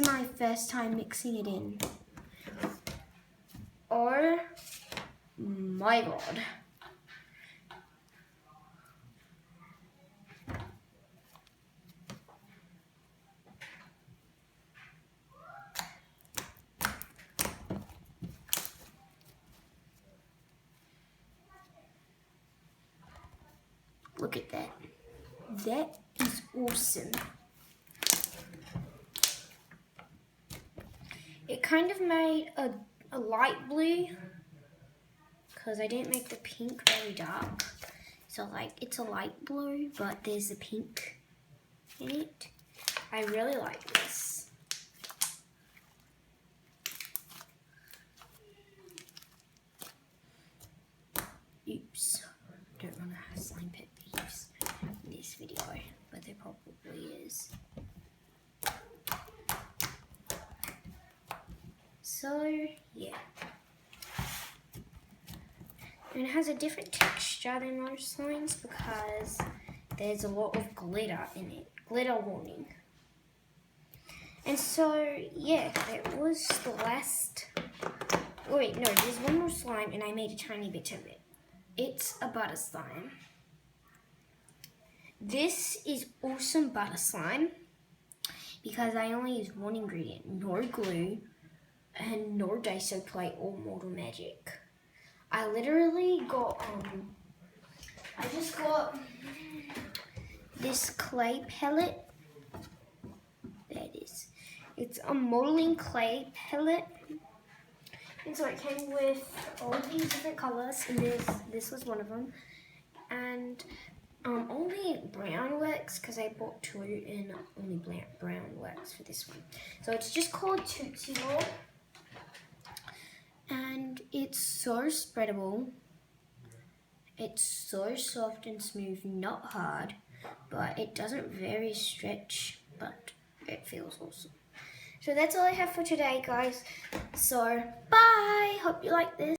is my first time mixing it in. Oh my god. Look at that. That is awesome. It kind of made a light blue because I didn't make the pink very dark. So like it's a light blue, but there's a pink in it. I really like this. Oops. Don't want to have slime pet peeves in this video, but there probably is. So, yeah. And it has a different texture than most slimes because there's a lot of glitter in it. Glitter warning. And so, yeah, that was the last... Wait, no, there's one more slime and I made a tiny bit of it. It's a butter slime. This is awesome butter slime because I only use one ingredient, no glue and no Daiso clay or Mortal Magic. I literally got, I just got this clay pellet. There it is. It's a modeling clay pellet. And so it came with all of these different colors, and this was one of them. And only brown works because I bought two, and only brown works for this one. So it's just called Tootsie Roll, and it's so spreadable. It's so soft and smooth, not hard, but it doesn't very stretch, but it feels awesome. So that's all I have for today, guys. So, bye! Hope you like this.